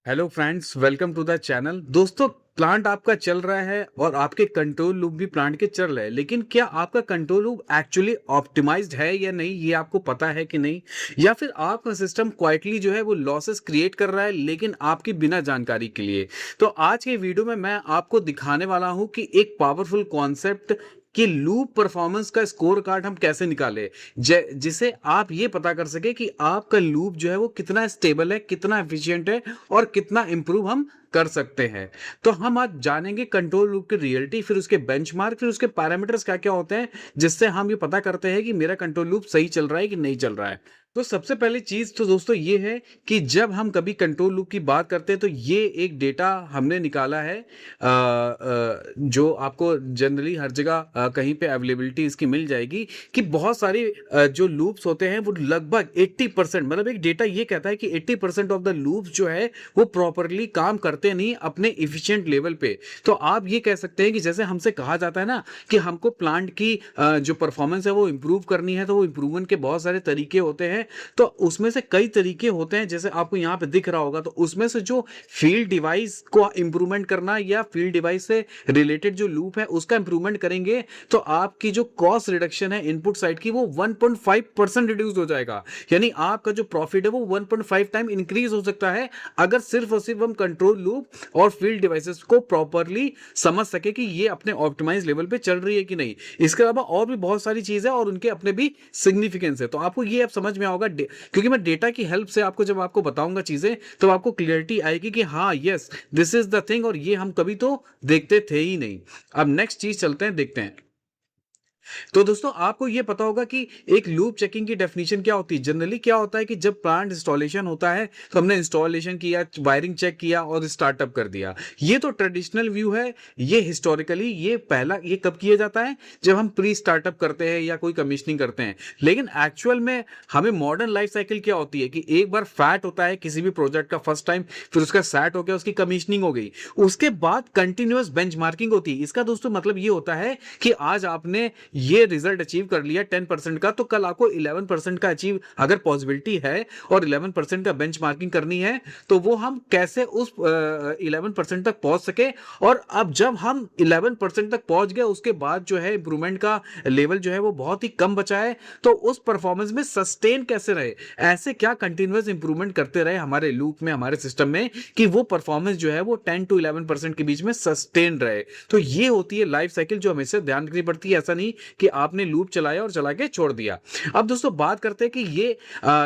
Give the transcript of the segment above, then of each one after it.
Hello friends, welcome to the channel. दोस्तों, plant आपका चल रहा है और आपके कंट्रोल लूप भी प्लांट के चल रहे हैं, लेकिन क्या आपका कंट्रोल लूप एक्चुअली ऑप्टिमाइज्ड है या नहीं, ये आपको पता है कि नहीं? या फिर आपका सिस्टम क्वाइटली जो है वो लॉसेस क्रिएट कर रहा है, लेकिन आपकी बिना जानकारी के लिए? तो आज के वीडियो में मैं आपको दिखाने वाला हूं कि एक पावरफुल कॉन्सेप्ट कि लूप परफॉर्मेंस का स्कोर कार्ड हम कैसे निकालें, जिसे आप ये पता कर सके कि आपका लूप जो है वो कितना स्टेबल है, कितना एफिशिएंट है और कितना इंप्रूव हम कर सकते हैं। तो हम आज जानेंगे कंट्रोल लूप की रियलिटी, फिर उसके बेंचमार्क, फिर उसके पैरामीटर्स क्या क्या होते हैं, जिससे हम ये पता करते हैं कि मेरा कंट्रोल लूप सही चल रहा है कि नहीं चल रहा है। तो सबसे पहली चीज तो दोस्तों ये है कि जब हम कभी कंट्रोल लूप की बात करते हैं तो ये एक डेटा हमने निकाला है, जो आपको जनरली हर जगह कहीं पे अवेलेबिलिटी इसकी मिल जाएगी कि बहुत सारे जो लूप्स होते हैं वो लगभग 80%, मतलब एक डेटा ये कहता है कि 80% ऑफ द लूप्स जो है वो प्रॉपरली काम करते नहीं अपने इफिशिएंट लेवल पे। तो आप ये कह सकते हैं कि जैसे हमसे कहा जाता है ना कि हमको प्लांट की जो परफॉर्मेंस है वो इंप्रूव करनी है, तो वो इंप्रूवमेंट के बहुत सारे तरीके होते हैं। तो उसमें से कई तरीके होते हैं, जैसे आपको यहाँ पे दिख रहा होगा, तो उसमें से जो फील्ड डिवाइस को इंप्रूवमेंट करना या फील्ड डिवाइस से रिलेटेड जो लूप है उसका इंप्रूवमेंट करेंगे तो आपकी जो कॉस्ट रिडक्शन है इनपुट साइड की वो 1.5% रिड्यूस हो जाएगा। यानी आपका जो प्रॉफिट है वो 1.5 टाइम इंक्रीज हो सकता है, अगर सिर्फ और सिर्फ हम कंट्रोल लूप और फील्ड डिवाइसेस को प्रॉपरली समझ सके कि ये अपने ऑप्टिमाइज लेवल पे चल रही है कि नहीं। इसके अलावा और भी बहुत सारी चीजें और उनके अपने भी सिग्निफिकेंस है, तो आपको ये अब समझ में आओगा क्योंकि मैं डेटा की हेल्प से आपको जब आपको बताऊंगा चीजें तो आपको क्लियरिटी आएगी कि हाँ, yes, this is the thing, और ये हम कभी तो देखते थे ही नहीं। अब नेक्स्ट चीज चलते हैं, देखते हैं। तो दोस्तों, आपको यह पता होगा कि एक लूप चेकिंग की डेफिनेशन क्या होती है। जनरली क्या होता है कि जब प्लांट इंस्टॉलेशन होता है तो हमने इंस्टॉलेशन किया, वायरिंग चेक किया और स्टार्टअप कर दिया। ये तो ट्रेडिशनल व्यू है। ये हिस्टोरिकली ये कब किया जाता है? जब हम प्री स्टार्टअप करते हैं या कोई कमीशनिंग करते हैं। लेकिन एक्चुअल में हमें मॉडर्न लाइफ साइकिल क्या होती है कि एक बार फैट होता है किसी भी प्रोजेक्ट का फर्स्ट टाइम, फिर उसका सेट हो गया, उसकी कमीशनिंग हो गई, उसके बाद कंटिन्यूअस बेंचमार्किंग होती है। इसका दोस्तों मतलब ये होता है कि आज आपने ये रिजल्ट अचीव कर लिया 10% का, तो कल आपको 11% का अचीव अगर पॉसिबिलिटी है और 11% का बेंचमार्किंग करनी है, तो वो हम कैसे उस 11% तक पहुंच सके। और अब जब हम 11% तक पहुंच गए उसके बाद जो है इंप्रूवमेंट का लेवल जो है वो बहुत ही कम बचा है, तो उस परफॉर्मेंस में सस्टेन कैसे रहे, ऐसे क्या कंटिन्यूअस इंप्रूवमेंट करते रहे हमारे लूप में, हमारे सिस्टम में, कि वो परफॉर्मेंस जो है वो 10 to 11% के बीच में सस्टेन रहे। तो ये होती है लाइफ साइकिल जो हमेशा ध्यान रखनी पड़ती है। ऐसा नहीं कि आपने लूप चलाया और चला के छोड़ दिया। अब दोस्तों बात करते हैं कि ये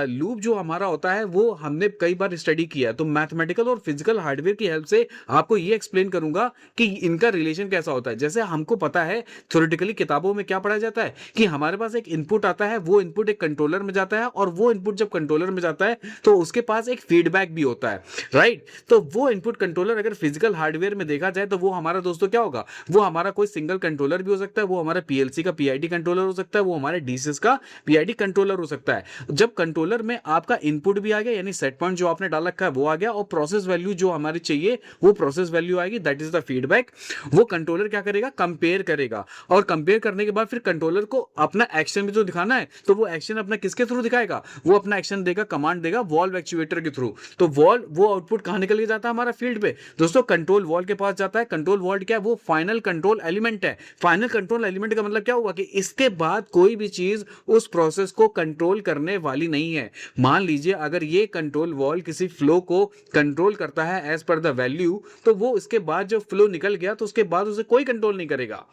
लूप जो हमारा होता है वो हमने कई बार स्टडी किया, तो मैथमेटिकल और फिजिकल हार्डवेयर की हेल्प से आपको ये एक्सप्लेन करूंगा कि इनका रिलेशन कैसा होता है। जैसे हमको पता है थ्योरेटिकली किताबों में क्या पढ़ा जाता है कि हमारे पास एक इनपुट आता है, वो इनपुट एक कंट्रोलर में जाता है, और वो इनपुट जब कंट्रोलर में जाता है तो उसके पास एक फीडबैक भी होता है, राइट? तो वो इनपुट कंट्रोलर अगर फिजिकल हार्डवेयर में देखा जाए तो वो हमारा दोस्तों क्या होगा, वो हमारा कोई सिंगल कंट्रोलर भी हो सकता है, वो हमारा पीएलसी का पीआईडी कंट्रोलर हो सकता है, वो हमारे डीसीएस का पीआईडी कंट्रोलर हो सकता है। जब कंट्रोलर में आपका इनपुट भी आ गया, यानी सेट पॉइंट जो आपने डाल रखा है वो आ गया, और प्रोसेस वैल्यू जो हमारी चाहिए वो प्रोसेस वैल्यू आएगी, दैट इज द फीडबैक। वो कंट्रोलर क्या करेगा, कंपेयर करेगा, और कंपेयर करने के बाद फिर कंट्रोलर को अपना एक्शन भी तो दिखाना है, तो वो एक्शन अपना किसके थ्रू दिखाएगा, वो अपना एक्शन देगा, कमांड देगा वॉल्व एक्चुएटर के थ्रू। तो वॉल्व, वो आउटपुट कहां निकल के जाता है हमारा फील्ड पे दोस्तों, कंट्रोल वॉल्व के पास जाता है। कंट्रोल वॉल्व क्या है, वो फाइनल कंट्रोल एलिमेंट है। फाइनल कंट्रोल एलिमेंट का मतलब क्या हुआ कि इसके बाद कोई भी चीज उस प्रोसेस को कंट्रोल करने वाली नहीं है। मान लीजिए अगर ये कंट्रोल वॉल्व किसी फ्लो को कंट्रोल करता है एज पर द वैल्यू, तो वो इसके बाद जो फ्लो निकल गया तो उसके बाद उसे कोई कंट्रोल नहीं करेगा,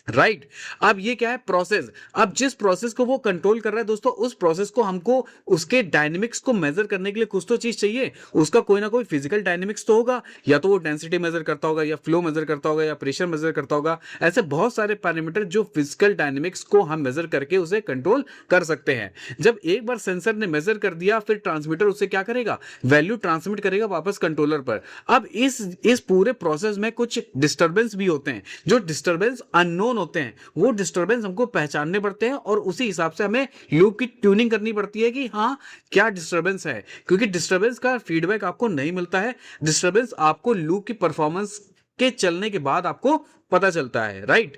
राइट? अब ये क्या है, प्रोसेस। अब जिस प्रोसेस को वो कंट्रोल कर रहा है दोस्तों, उस प्रोसेस को हमको उसके डायनेमिक्स को मेजर करने के लिए कुछ तो चीज चाहिए। उसका कोई ना कोई फिजिकल डायनेमिक्स तो होगा, या तो वो डेंसिटी मेजर करता होगा, या फ्लो मेजर करता होगा, या प्रेशर मेजर करता होगा। ऐसे बहुत सारे पैरामीटर जो फिजिकल डायनेमिक्स को हम मेजर करके उसे कंट्रोल कर सकते हैं। जब एक बार सेंसर ने मेजर कर दिया, फिर ट्रांसमीटर उसे क्या करेगा, वैल्यू ट्रांसमिट करेगा वापस कंट्रोलर पर। अब इस पूरे प्रोसेस में कुछ डिस्टर्बेंस भी होते हैं, जो डिस्टर्बेंस अननोन होते हैं, वो डिस्टरबेंस हमको पहचानने पड़ते हैं, और उसी हिसाब से हमें लूप की ट्यूनिंग करनी पड़ती है कि हाँ, क्या डिस्टरबेंस है, क्योंकि डिस्टरबेंस का फीडबैक आपको नहीं मिलता है। डिस्टरबेंस आपको लूप की परफॉर्मेंस के चलने के बाद आपको पता चलता है, राइट?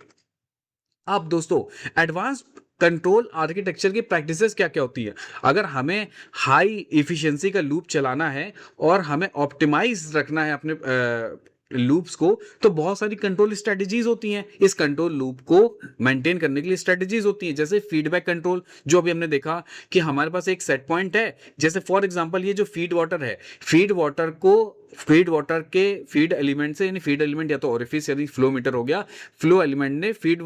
अब दोस्तों, एडवांस कंट्रोल आर्किटेक्चर की प्रैक्टिसेस क्या क्या होती है। अगर हमें हाई इफिशिएंसी का लूप चलाना है और हमें ऑप्टिमाइज रखना है अपने लूप्स को, तो बहुत सारी कंट्रोल स्ट्रेटजीज होती हैं। इस कंट्रोल लूप को मेंटेन करने के लिए स्ट्रेटजीज होती हैं, जैसे फीडबैक कंट्रोल, जो अभी हमने देखा कि हमारे पास एक सेट पॉइंट है। जैसे फॉर एग्जांपल ये जो फीड वाटर है, फीड वाटर के फीड एलिमेंट से, यानी फीड एलिमेंट या तो ओरिफिस यानी फ्लो मीटर हो गया, फ्लो एलिमेंट ने फीड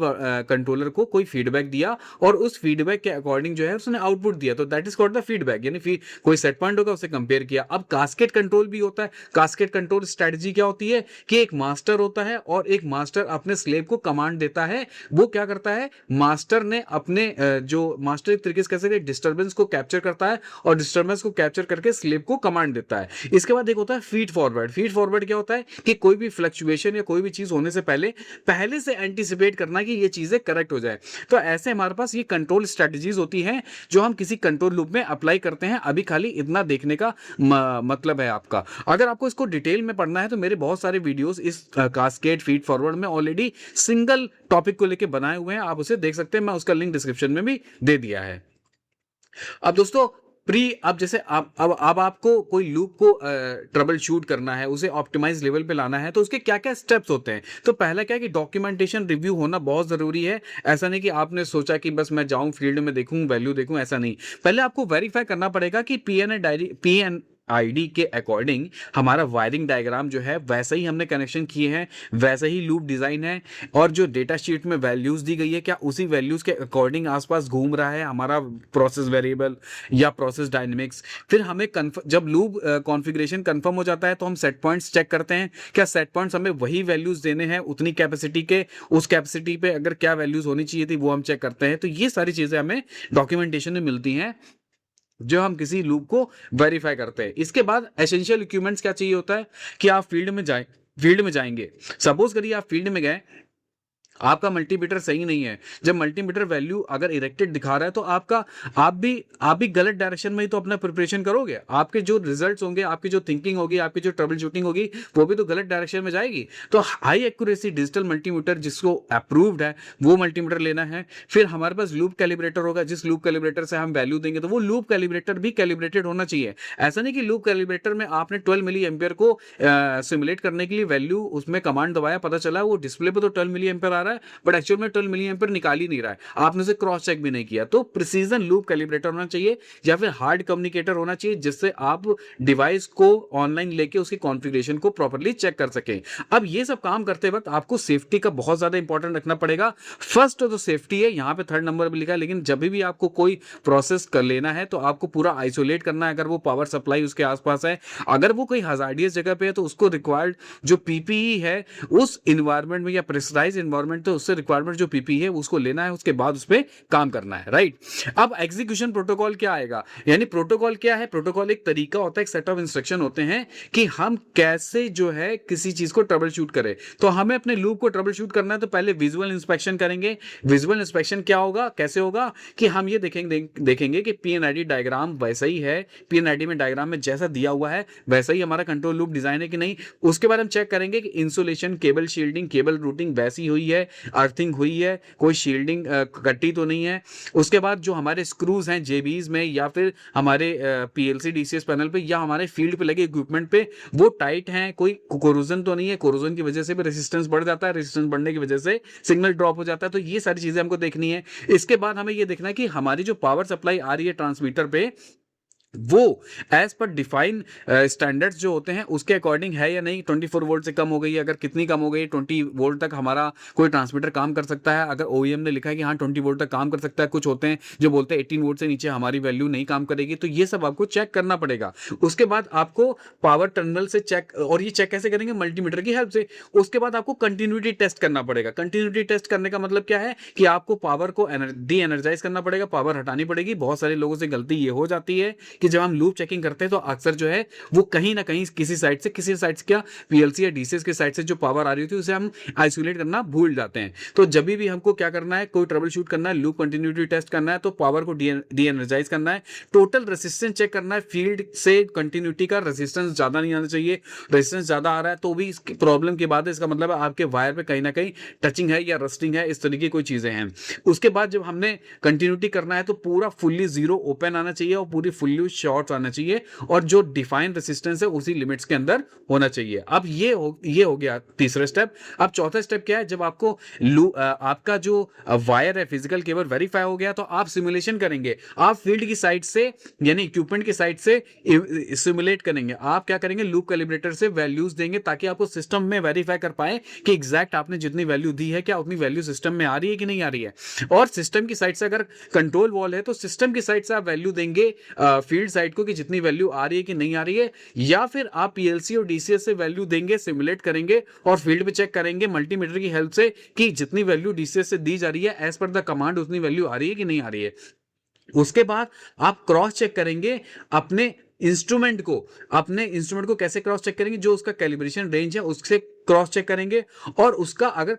कंट्रोलर को कोई फीडबैक दिया और उस फीडबैक के अकॉर्डिंग जो है उसने आउटपुट दिया, तो that is called the feedback, यानी कोई सेट पॉइंट होगा उसे कंपेयर किया। अब कास्केड कंट्रोल भी होता है। कास्केड कंट्रोल स्ट्रेटजी क्या होती है कि एक मास्टर होता है और एक मास्टर अपने स्लेव को कमांड देता है। वो क्या करता है, मास्टर ने अपने जो मास्टर एक तरीके से कैसे डिस्टर्बेंस को कैप्चर करता है और डिस्टर्बेंस को कैप्चर करके स्लेव को कमांड देता है। इसके बाद एक होता है फीड फॉरवर्ड। फीड फॉरवर्ड क्या होता है कि कोई भी फ्लक्चुएशन या कोई भी चीज होने से पहले से एंटीसिपेट करना कि ये चीजें करेक्ट हो जाए। तो ऐसे हमारे पास ये कंट्रोल स्ट्रेटजीज होती हैं जो हम किसी कंट्रोल लूप में अप्लाई करते हैं। अभी खाली इतना देखने का मतलब है आपका। अगर आपको इसको डिटेल में पढ़ना है तो मेरे बहुत सारे वीडियोस इस कास्केड फीड फॉरवर्ड में ऑलरेडी सिंगल टॉपिक को लेके बनाए हुए हैं, आप उसे देख सकते हैं। मैं उसका लिंक डिस्क्रिप्शन में भी दे दिया है। अब दोस्तों अब जैसे अब आपको कोई लूप को ट्रबल शूट करना है, उसे ऑप्टिमाइज लेवल पे लाना है, तो उसके क्या क्या स्टेप्स होते हैं। तो पहला क्या है कि डॉक्यूमेंटेशन रिव्यू होना बहुत जरूरी है। ऐसा नहीं कि आपने सोचा कि बस मैं जाऊं फील्ड में देखूं वैल्यू देखूं, ऐसा नहीं। पहले आपको वेरीफाई करना पड़ेगा कि पीएन आईडी के अकॉर्डिंग हमारा वायरिंग डायग्राम जो है वैसे ही हमने कनेक्शन किए हैं, वैसे ही लूप डिजाइन है, और जो डेटा शीट में वैल्यूज दी गई है क्या उसी वैल्यूज के अकॉर्डिंग आसपास घूम रहा है हमारा प्रोसेस वेरिएबल या प्रोसेस डायनेमिक्स। फिर हमें जब लूप कॉन्फ़िगरेशन कंफर्म हो जाता है तो हम सेट पॉइंट्स चेक करते हैं, क्या सेट पॉइंट्स हमें वही वैल्यूज देने हैं उतनी कैपेसिटी के, उस कैपेसिटी पे अगर क्या वैल्यूज होनी चाहिए थी वो हम चेक करते हैं। तो ये सारी चीजें हमें डॉक्यूमेंटेशन में मिलती हैं जो हम किसी लूप को वेरीफाई करते हैं। इसके बाद एसेंशियल इक्विपमेंट्स क्या चाहिए होता है कि आप फील्ड में जाएंगे। सपोज करिए आप फील्ड में गए, आपका मल्टीमीटर सही नहीं है। जब मल्टीमीटर वैल्यू अगर इरेक्टेड दिखा रहा है तो आप भी गलत डायरेक्शन में ही तो अपना प्रिपरेशन करोगे। आपके जो रिजल्ट्स होंगे, आपकी जो थिंकिंग होगी, आपकी जो ट्रबल शूटिंग होगी, वो भी तो गलत डायरेक्शन में जाएगी। तो हाई एक्यूरेसी डिजिटल मल्टीमीटर जिसको अप्रूव्ड है वो मल्टीमीटर लेना है। फिर हमारे पास लूप कैलिब्रेटर होगा, जिस लूप कैलिब्रेटर से हम वैल्यू देंगे तो वो लूप कैलिब्रेटर भी कैलिब्रेटेड होना चाहिए। ऐसा नहीं कि लूप कैलिब्रेटर में आपने 12 मिली एम्पियर को सिमुलेट करने के लिए वैल्यू उसमें कमांड दबाया, पता चला वो डिस्प्ले पे तो 12 मिली एम्पियर आ रहा है बट एक्चुअल में 12 मिली एम्पियर निकाल ही नहीं रहा है, आपने उसे क्रॉस चेक भी नहीं किया। तो प्रिसीजन लूप कैलिब्रेटर होना चाहिए या फिर हार्ड कम्युनिकेटर होना चाहिए जिससे आप डिवाइस को ऑनलाइन लेके उसकी कॉन्फ़िगरेशन को प्रॉपर्ली चेक कर सकें। अब ये सब काम करते वक्त आपको सेफ्टी का बहुत ज्यादा इंपॉर्टेंट रखना पड़ेगा। फर्स्ट तो सेफ्टी है, यहाँ पे 3rd नंबर पे लिखा है, लेकिन जब भी आपको कोई प्रोसेस कर लेना है तो आपको पूरा आइसोलेट करना है। अगर वो पावर सप्लाई उसके आसपास है, अगर वो कोई हजार्डियस जगह पे है तो उसको रिक्वायर्ड जो पीपीई है उस इन्वायरमेंट में या प्रेशराइज इन्वायरमेंट, तो उससे रिक्वायरमेंट जो पीपीई है उसको लेना है, उसके बाद उस पर काम करना है, राइट। अब एग्जीक्यूशन प्रोटोकॉल क्या आएगा, यानी प्रोटोकॉल क्या है। प्रोटोकॉल एक तरीका होता है, एक सेट ऑफ इंस्ट्रक्शन होते हैं कि हम कैसे जो है किसी चीज को ट्रबल शूट करें। तो हमें अपने लूप को ट्रबल शूट करना है तो पहले विजुअल इंस्पेक्शन करेंगे। विजुअल इंस्पेक्शन क्या होगा, कैसे होगा कि हम ये देखेंगे कि पीएनआईडी डायग्राम वैसा ही है, पीएनआईडी में डायग्राम में जैसा दिया हुआ है वैसा ही हमारा कंट्रोल लूप डिजाइन है कि नहीं। उसके बाद हम चेक करेंगे कि insulation, cable shielding, cable routing वैसी हुई है, अर्थिंग हुई है, कोई शील्डिंग कट्टी तो नहीं है। उसके बाद जो हमारे स्क्रूज हैं जेबीज में या फिर हमारे पीएलसी डीसीएस पैनल पे या हमारे फील्ड पे लगे इक्विपमेंट पे वो टाइट हैं, कोई कोरोजन तो नहीं है। कोरोजन की वजह से भी रेजिस्टेंस बढ़ जाता है, रेजिस्टेंस बढ़ने की वजह से सिग्नल ड्रॉप हो जाता है। तो ये सारी चीजें हमको देखनी है। इसके बाद हमें ये देखना है कि हमारी जो पावर सप्लाई आ रही है ट्रांसमीटर पे वो एज पर डिफाइन स्टैंडर्ड्स जो होते हैं उसके अकॉर्डिंग है या नहीं। 24 वोल्ट से कम हो गई है, अगर कितनी कम हो गई, 20 वोल्ट तक हमारा कोई ट्रांसमीटर काम कर सकता है। अगर ओईएम ने लिखा है कि हाँ 20 वोल्ट तक काम कर सकता है, कुछ होते हैं जो बोलते हैं 18 वोल्ट से नीचे हमारी वैल्यू नहीं काम करेगी, तो ये सब आपको चेक करना पड़ेगा। उसके बाद आपको पावर टर्मिनल से चेक, और ये चेक कैसे करेंगे, मल्टीमीटर की हेल्प से। उसके बाद आपको कंटिन्यूटी टेस्ट करना पड़ेगा। कंटिन्यूटी टेस्ट करने का मतलब क्या है कि आपको पावर को डी एनर्जाइज करना पड़ेगा, पावर हटानी पड़ेगी। बहुत सारे लोगों से गलती ये हो जाती है कि जब हम लूप चेकिंग करते हैं तो अक्सर जो है वो कहीं ना कहीं किसी साइड से क्या पीएलसी या डीसीएस के साइड से जो पावर आ रही होती है उसे हम आइसोलेट करना भूल जाते हैं। तो जब भी हमको क्या करना है, कोई ट्रबल शूट करना है, लूप कंटिन्यूटी टेस्ट करना है, तो पावर को डी एनर्जाइज करना है, टोटल रेसिस्टेंस चेक करना है। फील्ड से कंटिन्यूटी का रेसिस्टेंस ज्यादा नहीं आना चाहिए, रेजिस्टेंस ज्यादा आ रहा है तो भी इसकी प्रॉब्लम की बात है, इसका मतलब है आपके वायर पे कहीं ना कहीं टचिंग है या रस्टिंग है, इस तरीके की कोई चीजें हैं। उसके बाद जब हमने कंटिन्यूटी करना है तो पूरा फुल्ली जीरो ओपन आना चाहिए और पूरी फुल्ली शॉर्ट आना चाहिए, और जो डिफाइंड रेसिस्टेंस है उसी लिमिट्स के अंदर होना चाहिए। अब ये हो गया तीसरा स्टेप। अब चौथा स्टेप क्या है, जब आपको आपका जो वायर है फिजिकल केबल वेरीफाई हो गया तो आप सिमुलेशन करेंगे। आप फील्ड की साइड से यानी इक्विपमेंट की साइड से सिमुलेट करेंगे। आप क्या करेंगे, लूप कैलिब्रेटर से वैल्यूज देंगे ताकि आपको सिस्टम में वेरीफाई कर पाए कि एग्जैक्ट आपने जितनी वैल्यू दी है क्या उतनी वैल्यू सिस्टम में आ रही है कि नहीं आ रही है। और सिस्टम की साइड से अगर कंट्रोल वॉल है तो सिस्टम की साइड से आप वैल्यू देंगे फील्ड साइड को कि जितनी वैल्यू आ रही है कि नहीं आ रही है, या फिर आप पीएलसी और डीसीएस से वैल्यू देंगे, सिमुलेट करेंगे और फील्ड पे चेक करेंगे मल्टीमीटर की हेल्प से कि जितनी वैल्यू डीसीएस से दी जा रही है एज पर द कमांड उतनी वैल्यू आ रही है कि नहीं आ रही है। उसके बाद आप क्रॉस चेक करेंगे अपने इंस्ट्रूमेंट को कैसे क्रॉस चेक करेंगे, जो उसका कैलिब्रेशन रेंज है उससे क्रॉस चेक करेंगे, और उसका अगर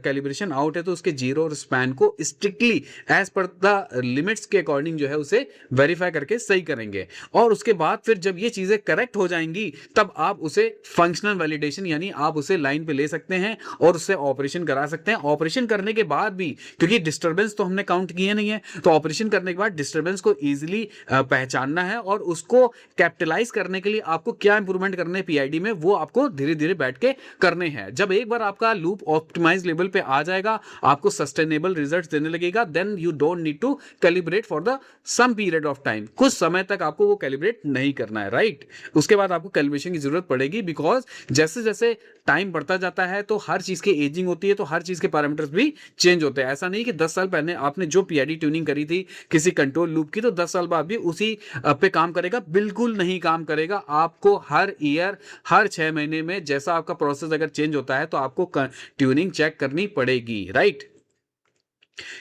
कैलिब्रेशन आउट है तो उसके जीरो और स्पैन को strictly as per the limits के अकॉर्डिंग जो है उसे वेरीफाई करके सही करेंगे। और उसके बाद फिर जब ये चीजें करेक्ट हो जाएंगी तब आप उसे फंक्शनल वैलिडेशन यानी आप उसे लाइन पे ले सकते हैं और उससे ऑपरेशन करा सकते हैं। ऑपरेशन करने के बाद भी, क्योंकि डिस्टर्बेंस तो हमने काउंट किए नहीं है, तो ऑपरेशन करने के बाद डिस्टर्बेंस को इजिली पहचानना है और उसको कैपिटलाइज करने के लिए आपको क्या इंप्रूवमेंट करने पीआईडी में, वो आपको धीरे धीरे बैठ के करने हैं। जब एक बार आपका लूप ऑप्टिमाइज लेवल पे आ जाएगा, आपको सस्टेनेबल रिजल्ट्स देने लगेगा, then you don't need to calibrate for the some period of time. कुछ समय तक आपको वो कैलिब्रेट नहीं करना है, राइट। उसके बाद आपको कैलिब्रेशन की जरूरत पड़ेगी, बिकॉज जैसे जैसे टाइम बढ़ता जाता है तो हर चीज की एजिंग होती है, तो हर चीज के पैरामीटर्स भी चेंज होते हैं। ऐसा नहीं कि 10 साल पहले आपने जो पीआईडी ट्यूनिंग करी थी किसी कंट्रोल लूप की तो 10 साल बाद भी उसी पे काम करेगा, बिल्कुल नहीं काम करेगा। आपको हर ईयर, हर 6 महीने में जैसा आपका प्रोसेस अगर चेंज होता है तो आपको ट्यूनिंग चेक करनी पड़ेगी, राइट।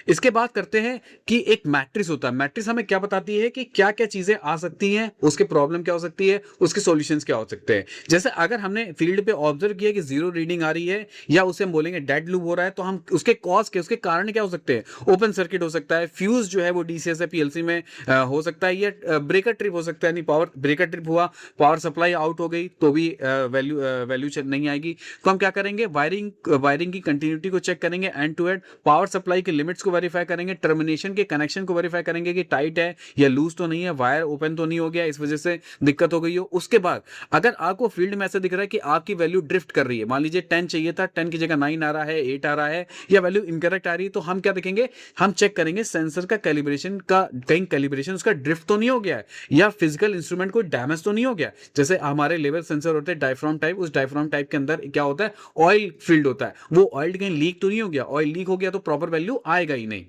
इसके बाद करते हैं कि एक मैट्रिक्स होता है। मैट्रिक्स हमें क्या बताती है कि क्या क्या चीजें आ सकती हैं, उसके प्रॉब्लम क्या हो सकती है, उसके सॉल्यूशंस क्या हो सकते हैं। जैसे अगर हमने फील्ड पे ऑब्जर्व किया कि जीरो रीडिंग आ रही है या उसे हम बोलेंगे डेड लूप हो रहा है, तो हम उसके कॉज के, उसके कारण क्या हो सकते हैं। ओपन सर्किट हो सकता है, फ्यूज जो है वो डीसीएस या पीएलसी में हो सकता है, या ब्रेकर ट्रिप हो सकता है, यानी पावर ब्रेकर ट्रिप हुआ, पावर सप्लाई आउट हो गई तो भी वैल्यू नहीं आएगी। तो हम क्या करेंगे, वायरिंग की कंटिन्यूटी को चेक करेंगे end to end, power supply के लिमिट्स को वेरीफाई करेंगे, टर्मिनेशन के कनेक्शन को वेरीफाई करेंगे कि टाइट है या लूज तो नहीं है, वायर ओपन तो नहीं हो गया इस वजह से दिक्कत हो गई हो। उसके बाद अगर आपको फील्ड में ऐसा दिख रहा है कि आपकी वैल्यू ड्रिफ्ट कर रही है, मान लीजिए 10 चाहिए था, 10 की जगह 9 आ रहा है, 8 आ रहा है, या वैल्यू इनकरेक्ट आ रही है, तो हम क्या देखेंगे, हम चेक करेंगे सेंसर का कैलिब्रेशन का, कहीं कैलिब्रेशन उसका ड्रिफ्ट तो नहीं हो गया है, या फिजिकल इंस्ट्रूमेंट को डैमेज तो नहीं हो गया। जैसे हमारे लेवल सेंसर होते हैं डायफ्राम टाइप, उस डायफ्राम टाइप के अंदर क्या होता है, ऑयल फील्ड होता है, वो ऑयल कहीं लीक तो नहीं हो गया। ऑयल लीक हो गया तो प्रॉपर वैल्यू आएगा ही नहीं।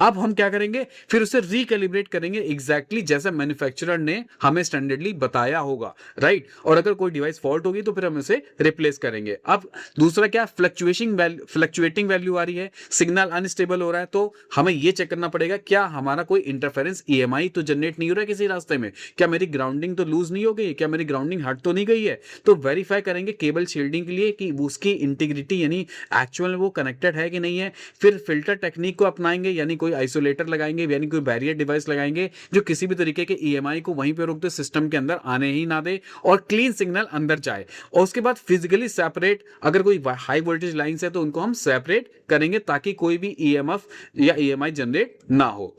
अब हम क्या करेंगे, फिर उसे रिकैलिब्रेट करेंगे एग्जैक्टली जैसे मैन्युफैक्चरर ने हमें स्टैंडर्डली बताया होगा, राइट। और अगर कोई डिवाइस फॉल्ट होगी तो फिर हम उसे रिप्लेस करेंगे। अब दूसरा क्या, फ्लक्चुएटिंग वैल्यू आ रही है, सिग्नल अनस्टेबल हो रहा है, तो हमें यह चेक करना पड़ेगा क्या हमारा कोई इंटरफेरेंस ईएमआई तो जनरेट नहीं हो रहा है किसी रास्ते में, क्या मेरी ग्राउंडिंग तो लूज नहीं हो गई, क्या मेरी ग्राउंडिंग हट तो नहीं गई है। तो वेरीफाई करेंगे केबल शील्डिंग के लिए कि उसकी इंटीग्रिटी यानी एक्चुअल वो कनेक्टेड है कि नहीं है। फिर फिल्टर टेक्निक को अपनाएंगे, यानी कोई आइसोलेटर लगाएंगे, यानी कोई बैरियर डिवाइस लगाएंगे जो किसी भी तरीके के ईएमआई को वहीं पे रोक दे, सिस्टम के अंदर आने ही ना दे और क्लीन सिग्नल अंदर जाए। और उसके बाद फिजिकली सेपरेट, अगर कोई हाई वोल्टेज लाइंस है तो उनको हम सेपरेट करेंगे ताकि कोई भी ईएमएफ या ईएमआई जनरेट ना हो।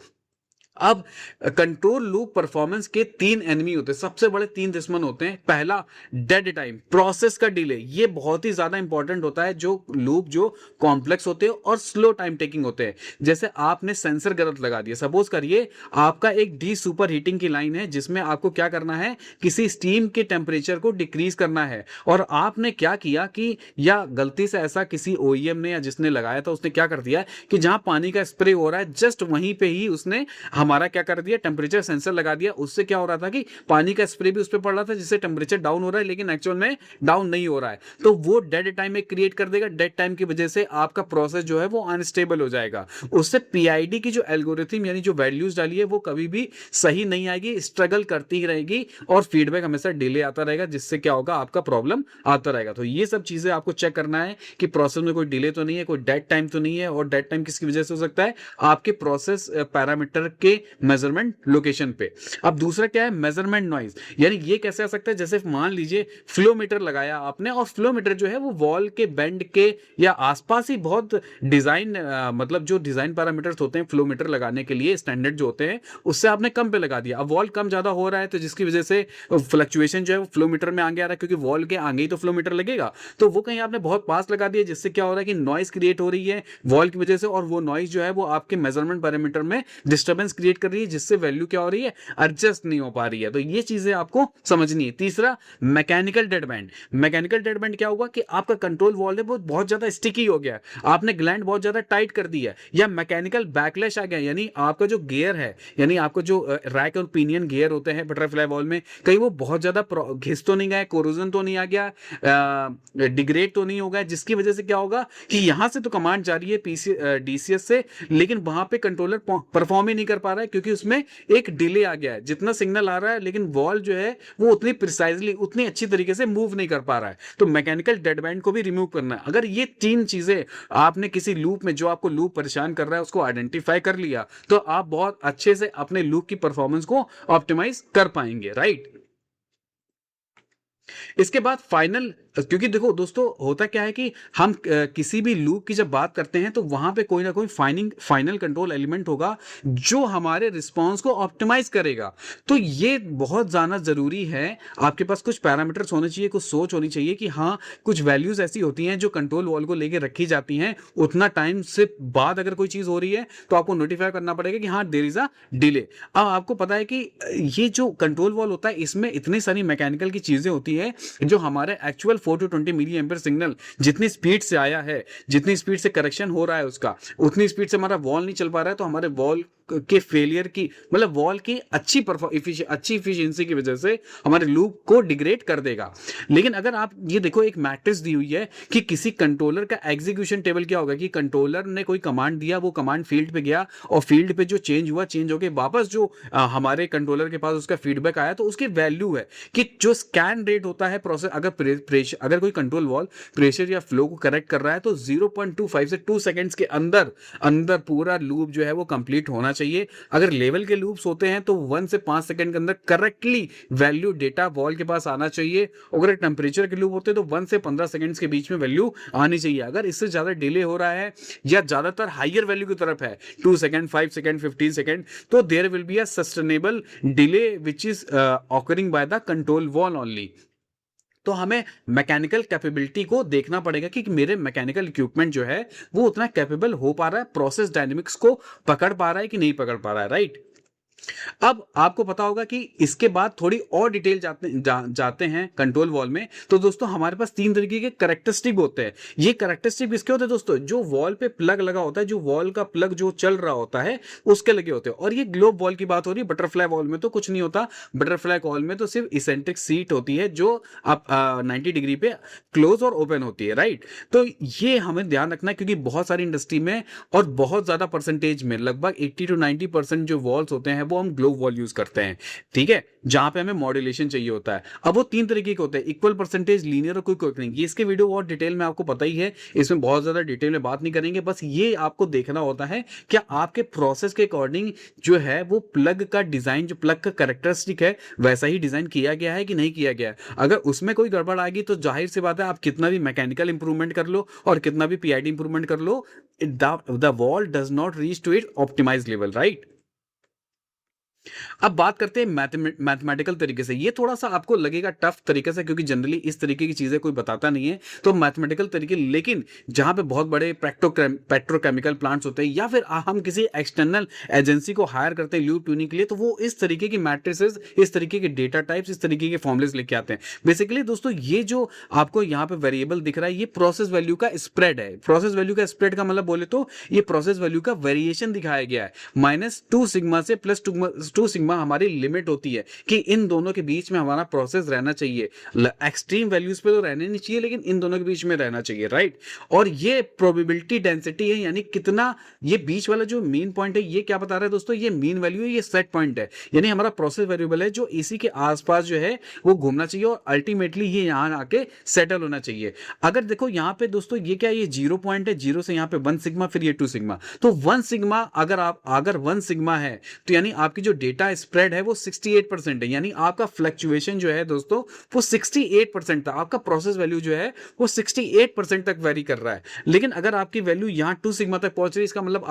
अब कंट्रोल लूप परफॉर्मेंस के 3 एनिमी होते हैं, सबसे बड़े 3 दुश्मन होते हैं। पहला डेड टाइम, प्रोसेस का डिले, ये बहुत ही ज्यादा इंपॉर्टेंट होता है। जो लूप जो कॉम्प्लेक्स होते हैं और स्लो टाइम टेकिंग होते हैं, जैसे आपने सेंसर गलत लगा दिया, सपोज करिए आपका एक डी सुपर हीटिंग की लाइन है जिसमें आपको क्या करना है, किसी स्टीम के टेम्परेचर को डिक्रीज करना है, और आपने क्या किया कि, या गलती से ऐसा किसी ओईएम ने या जिसने लगाया था उसने क्या कर दिया कि जहां पानी का स्प्रे हो रहा है जस्ट वहीं पे ही उसने हमारा क्या कर दिया, टेम्परेचर सेंसर लगा दिया। उससे क्या हो रहा था कि पानी का स्प्रे भी उस पर पड़ रहा था, जिससे टेम्परेचर डाउन हो रहा है, लेकिन एक्चुअल में डाउन नहीं हो रहा है। तो वो डेड टाइम एक क्रिएट कर देगा। डेड टाइम की वजह से आपका प्रोसेस जो है वो अनस्टेबल हो जाएगा। उससे पीआईडी की जो एल्गोरिथम यानी जो वैल्यूज डाली है वो कभी भी सही नहीं आएगी, स्ट्रगल करती ही रहेगी और फीडबैक हमेशा डिले आता रहेगा, जिससे क्या होगा, आपका प्रॉब्लम आता रहेगा। तो ये सब चीजें आपको चेक करना है कि प्रोसेस में कोई डिले तो नहीं है, कोई डेड टाइम तो नहीं है। और डेड टाइम किसकी वजह से हो सकता है, आपके प्रोसेस पैरामीटर के मेजरमेंट लोकेशन पे। अब दूसरा क्या है, मेजरमेंट नॉइज। यानी ये कैसे आ सकता है, जैसे मान लीजिए फ्लोमीटर लगाया आपने और फ्लोमीटर जो है वो वॉल के बेंड के या आसपास ही बहुत डिजाइन मतलब जो डिजाइन पैरामीटर्स होते हैं फ्लोमीटर लगाने के लिए स्टैंडर्ड जो होते हैं, उससे आपने कम पे लगा दिया। अब वॉल कम ज्यादा हो रहा है तो जिसकी वजह से फ्लक्चुएशन जो है वो फ्लोमीटर में आगे आ रहा है, क्योंकि वॉल के आगे ही तो फ्लोमीटर लगेगा। तो वो कहीं आपने बहुत पास लगा दिया, जिससे क्या हो रहा है कि नॉइज क्रिएट हो रही है वॉल की वजह से, और वो नॉइज जो है वो आपके मेजरमेंट पैरामीटर में डिस्टर्बेंस क्रिएट कर रही है, जिससे वैल्यू क्या हो रही है, एडजस्ट नहीं हो पा रही है। तो ये चीजें आपको समझनी है। तीसरा, मैकेनिकल डेडबैंड। मैकेनिकल डेडबैंड क्या होगा कि आपका कंट्रोल वॉल है वो बहुत ज्यादा स्टिकी हो गया है, आपने ग्लैंड बहुत ज्यादा टाइट कर दी है, या मैकेनिकल बैकलैश आ गया, यानी आपका जो गियर है, यानी आपका जो रैक और पिनियन गियर होते हैं बटरफ्लाई वॉल में, कहीं वो बहुत ज्यादा घिस तो नहीं गया, कोरोजन तो नहीं आ गया, डिग्रेड तो नहीं हो गया, जिसकी वजह से क्या होगा कि यहां से तो कमांड जा रही है पीसी डीसीएस से, लेकिन वहां पे कंट्रोलर परफॉर्म ही नहीं कर पा रहा है, क्योंकि उसमें एक डिले आ गया है। जितना सिग्नल आ रहा है लेकिन वॉल जो है वो उतनी प्रिसाइजली उतनी अच्छी तरीके से मूव नहीं कर पा रहा है। तो मैकेनिकल डेडबैंड को भी रिमूव करना है। अगर ये तीन चीजें आपने किसी लूप में, जो आपको लूप परेशान कर रहा है, उसको आइडेंटिफाई कर लिया, तो आप बहुत अच्छे से अपने लूप की परफॉर्मेंस को ऑप्टिमाइज कर पाएंगे, राइट। इसके बाद फाइनल, क्योंकि देखो दोस्तों होता क्या है कि हम किसी भी लूप की जब बात करते हैं तो वहां पे कोई ना कोई फाइनल कंट्रोल एलिमेंट होगा जो हमारे रिस्पांस को ऑप्टिमाइज करेगा। तो ये बहुत जाना जरूरी है। आपके पास कुछ पैरामीटर्स होने चाहिए, कुछ सोच होनी चाहिए कि हाँ, कुछ वैल्यूज ऐसी होती हैं जो कंट्रोल वॉल को लेकर रखी जाती हैं। उतना टाइम से बाद अगर कोई चीज हो रही है तो आपको नोटिफाई करना पड़ेगा कि हाँ, देयर इज अ डिले। अब आपको पता है कि ये जो कंट्रोल वॉल होता है इसमें इतनी सारी मैकेनिकल की चीजें होती है, जो हमारे actual 4 to 20 milliampere signal जितनी स्पीड से आया है, जितनी स्पीड से करेक्शन हो रहा है उसका, उतनी स्पीड से हमारा वॉल नहीं चल पा रहा है, तो हमारे वॉल के फेलियर की, मतलब वॉल की अच्छी इफिशिएंसी की वजह से हमारे लूप को डिग्रेड कर देगा। लेकिन अगर आप ये देखो, एक मैट्रिक्स दी हुई है कि किसी कंट्रोलर का एग्जीक्यूशन टेबल क्या होगा, कि कंट्रोलर ने कोई कमांड दिया, वो कमांड फील्ड पे गया और फील्ड पे जो चेंज हुआ, चेंज होके वापस जो हमारे कंट्रोलर के पास उसका फीडबैक आया, तो उसकी वैल्यू है कि जो स्कैन रेट होता है प्रोसेस, अगर कोई कंट्रोल वॉल प्रेशर या फ्लो को करेक्ट कर रहा है तो 0.25 से 2 सेकंड्स के अंदर अंदर पूरा लूप जो है वो कंप्लीट होना चाहिए। अगर लेवल के लूप्स होते हैं तो 1 से 5 सेकंड के अंदर करेक्टली वैल्यू डेटा वॉल के पास आना चाहिए। अगर टेम्परेचर के लूप होते हैं तो 1 से 15 सेकंड्स के बीच में वैल्यू आनी चाहिए। अगर इससे ज्यादा डिले हो रहा है या ज्यादातर हाइयर वैल्यू की तरफ है, 2 सेकंड, 5 सेकंड, 15 सेकंड, तो there will be a sustainable delay which is occurring by the control valve only. तो हमें मैकेनिकल कैपेबिलिटी को देखना पड़ेगा कि मेरे मैकेनिकल इक्विपमेंट जो है वो उतना कैपेबल हो पा रहा है, प्रोसेस डायनेमिक्स को पकड़ पा रहा है कि नहीं पकड़ पा रहा है, राइट। अब आपको पता होगा कि इसके बाद थोड़ी और डिटेल जाते हैं कंट्रोल वॉल में। तो दोस्तों हमारे पास 3 तरीके के कैरेक्टरिस्टिक होते हैं। ये कैरेक्टरिस्टिक किसके होते हैं दोस्तों, जो वॉल पे प्लग लगा होता है, जो वॉल का प्लग जो चल रहा होता है उसके लगे होते हैं। और ये ग्लोब वॉल की बात हो रही है, बटरफ्लाई वॉल में तो कुछ नहीं होता। बटरफ्लाई वॉल में तो सिर्फ इसेंट्रिक सीट होती है जो आप 90 डिग्री पे क्लोज और ओपन होती है, राइट। तो ये हमें ध्यान रखना है, क्योंकि बहुत सारी इंडस्ट्री में और बहुत ज्यादा परसेंटेज में, लगभग 80 to 90% जो वॉल्स होते हैं वो हम ग्लोब वॉल यूज करते हैं, ठीक है, जहां पे हमें मॉड्यूलेशन चाहिए होता है। अब वो 3 तरीके के होते हैं, इक्वल परसेंटेज, लीनियर और क्विक ओपनिंग। ये इसके वीडियो और डिटेल में आपको पता ही है, इसमें बहुत ज्यादा डिटेल में बात नहीं करेंगे। बस ये आपको देखना होता है क्या आपके प्रोसेस के अकॉर्डिंग जो है वो प्लग का डिजाइन, जो प्लग का कैरेक्टरिस्टिक है वैसा ही डिजाइन किया गया है कि नहीं किया गया है। अगर उसमें कोई गड़बड़ आ गई तो जाहिर सी बात है, आप कितना भी मैकेनिकल इंप्रूवमेंट कर लो और कितना भी पीआईडी इंप्रूवमेंट कर लो, the wall does not reach to it optimize level, right. अब बात करते हैं मैथमेटिकल तरीके से। ये थोड़ा-सा आपको लगेगा टफ तरीके से, क्योंकि जनरली इस तरीके की चीज़ें कोई बताता नहीं है। तो मैथमेटिकल तरीके, लेकिन जहाँ पे बहुत बड़े पेट्रोकेमिकल प्लांट्स होते हैं या फिर हम किसी एक्सटर्नल एजेंसी को हायर करते हैं लूप ट्यूनिंग के लिए, तो वो इस तरीके की मैट्रिसेस, इस तरीके के डेटा टाइप्स, इस तरीके के फॉर्मूलेस लेके आते हैं। बेसिकली दोस्तों, ये जो आपको यहाँ पे वेरिएबल दिख रहा है, ये प्रोसेस वैल्यू का स्प्रेड है। प्रोसेस वैल्यू का स्प्रेड का मतलब बोले तो ये प्रोसेस वैल्यू का वेरिएशन दिखाया गया है। -2 सिग्मा से +2 सिग्मा हमारी लिमिट होती है कि इन दोनों के बीच में हमारा प्रोसेस रहना चाहिए। एक्सट्रीम वैल्यूज पे तो रहने नहीं चाहिए, लेकिन इन दोनों के बीच में रहना चाहिए, राइट। और ये प्रोबेबिलिटी डेंसिटी है, यानी कितना, ये बीच वाला जो मीन पॉइंट है, ये क्या बता रहा है दोस्तों, ये मीन वैल्यू है, ये सेट पॉइंट है। यानी हमारा प्रोसेस वेरिएबल है जो इसी के आसपास जो है वो घूमना चाहिए और अल्टीमेटली ये यहाँ आके सेटल होना चाहिए। अगर देखो यहाँ पे दोस्तों, ये क्या है, ये 0 पॉइंट है, 0 से यहाँ पे 1 सिग्मा, फिर ये 2 सिग्मा। तो 1 सिग्मा, अगर 1 सिग्मा है तो यानी आपकी जो डेटा स्प्रेड है वो 68% है। यानी आपका फ्लक्चुएशन जो है दोस्तों वो 68% था। आपका प्रोसेस वैल्यू जो है वो 68% तक वेरी कर रहा है। लेकिन अगर आपकी वैल्यू यहाँ 2 सिग्मा तक पहुंच रही है, इसका मतलब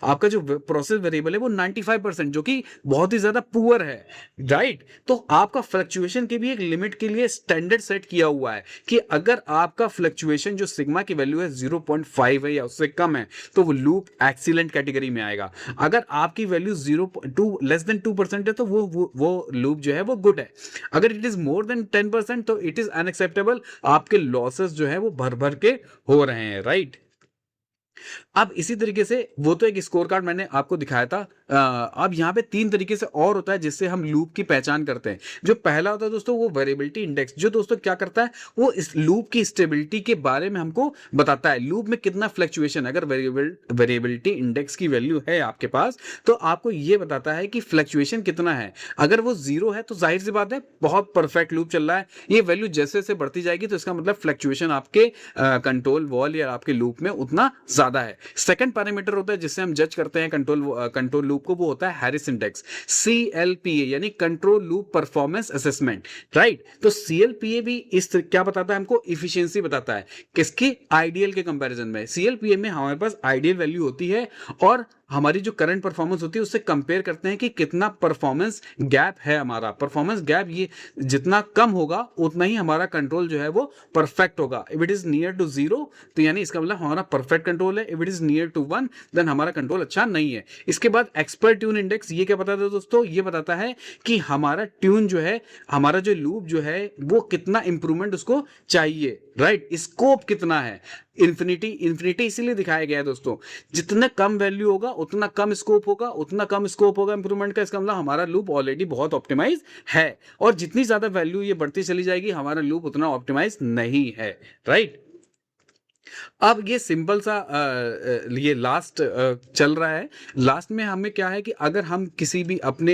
आपका जो प्रोसेस वेरिएबल है वो 95%, जो कि बहुत ही ज्यादा पुअर है, राइट। तो आपका फ्लक्चुएशन की भी एक लिमिट के लिए स्टैंडर्ड सेट किया हुआ है कि अगर आपका फ्लक्चुएशन जो सिग्मा की वैल्यू है 0.5 है या उससे कम है, तो वो लूप एक्सीलेंट कैटेगरी में आएगा। अगर आपकी वैल्यू 2% है, तो वो लूप जो है वो गुड है। अगर इट इज मोर देन 10%, तो इट इज अनएक्सेप्टेबल। आपके लॉसेस जो है वो भर भर के हो रहे हैं, राइट। अब इसी तरीके से, वो तो एक स्कोर कार्ड मैंने आपको दिखाया था। अब यहाँ पे 3 तरीके से और होता है जिससे हम लूप की पहचान करते हैं। जो पहला होता है दोस्तों वो वेरिएबिलिटी इंडेक्स, जो दोस्तों क्या करता है, वो इस लूप की स्टेबिलिटी के बारे में हमको बताता है। लूप में कितना फ्लक्चुएशन, अगर वेरिएबिलिटी इंडेक्स की वैल्यू है आपके पास, तो आपको ये बताता है कि फ्लक्चुएशन कितना है। अगर वो 0 है तो जाहिर सी बात है बहुत परफेक्ट लूप चल रहा है। ये वैल्यू जैसे जैसे बढ़ती जाएगी तो इसका मतलब फ्लक्चुएशन आपके कंट्रोल वॉल या आपके लूप में उतना ज्यादा है। सेकंड पैरामीटर होता है जिससे हम जज करते हैं कंट्रोल लूप को, वो होता है हैरिस इंडेक्स, CLPA, यानी control loop performance assessment, right. तो CLPA भी क्या बताता है हमको, इफिशियंसी बताता है। किसकी, आइडियल के कंपैरिजन में। CLPA में हमारे पास आइडियल वैल्यू होती है और हमारी जो करंट परफॉर्मेंस होती है उससे कंपेयर करते हैं कि कितना परफॉर्मेंस गैप है हमारा। परफॉर्मेंस गैप ये जितना कम होगा उतना ही हमारा कंट्रोल जो है वो परफेक्ट होगा। If it is near to 0, तो यानी इसका मतलब हमारा परफेक्ट कंट्रोल है। If it is near to 1, then हमारा कंट्रोल अच्छा नहीं है। इसके बाद एक्सपर्ट ट्यून इंडेक्स, ये क्या बताता है दोस्तों, ये बताता है कि हमारा ट्यून जो है, हमारा जो लूप जो है वो कितना इंप्रूवमेंट उसको चाहिए, राइट। स्कोप कितना है, इन्फिनिटी इसीलिए दिखाया गया है दोस्तों, जितना कम वैल्यू होगा उतना कम स्कोप होगा, उतना कम स्कोप होगा इंप्रूवमेंट का। इसका मतलब हमारा लूप ऑलरेडी बहुत ऑप्टिमाइज है, और जितनी ज्यादा वैल्यू ये बढ़ती चली जाएगी हमारा लूप उतना ऑप्टिमाइज नहीं है, राइट। अब ये सिंपल सा ये लास्ट चल रहा है। लास्ट में हमें क्या है कि अगर हम किसी भी अपने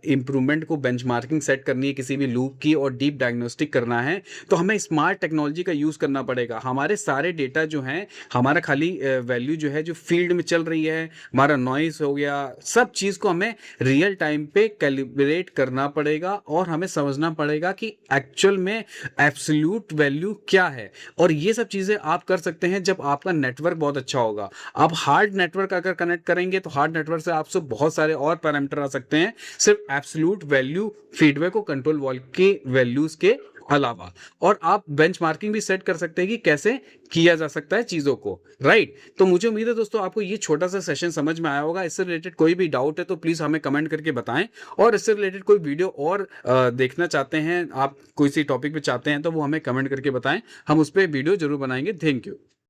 इम्प्रूवमेंट को बेंचमार्किंग सेट करनी है किसी भी लूप की और डीप डायग्नोस्टिक करना है, तो हमें स्मार्ट टेक्नोलॉजी का यूज़ करना पड़ेगा। हमारे सारे डेटा जो हैं, हमारा खाली वैल्यू जो है जो फील्ड में चल रही है, हमारा नॉइस हो गया, सब चीज़ को हमें रियल टाइम पे कैलिब्रेट करना पड़ेगा और हमें समझना पड़ेगा कि एक्चुअल में एब्सोल्यूट वैल्यू क्या है। और ये सब चीज़ें आप कर सकते हैं जब आपका नेटवर्क बहुत अच्छा होगा। आप हार्ड नेटवर्क अगर कनेक्ट करेंगे तो हार्ड नेटवर्क से आपसे बहुत सारे और पैरामीटर आ सकते हैं, सिर्फ एब्सोल्यूट वैल्यू फीडबैक और कंट्रोल वॉल के वैल्यूज के अलावा। और आप बेंचमार्किंग भी सेट कर सकते हैं कि कैसे किया जा सकता है चीजों को, राइट। तो मुझे उम्मीद है दोस्तों आपको ये छोटा सा सेशन समझ में आया होगा। इससे रिलेटेड कोई भी डाउट है तो प्लीज हमें कमेंट करके बताएं, और इससे रिलेटेड कोई वीडियो और देखना चाहते हैं, आप कोई सी टॉपिक पे चाहते हैं तो वो हमें कमेंट करके बताएं, हम उस पर वीडियो जरूर बनाएंगे। Thank you.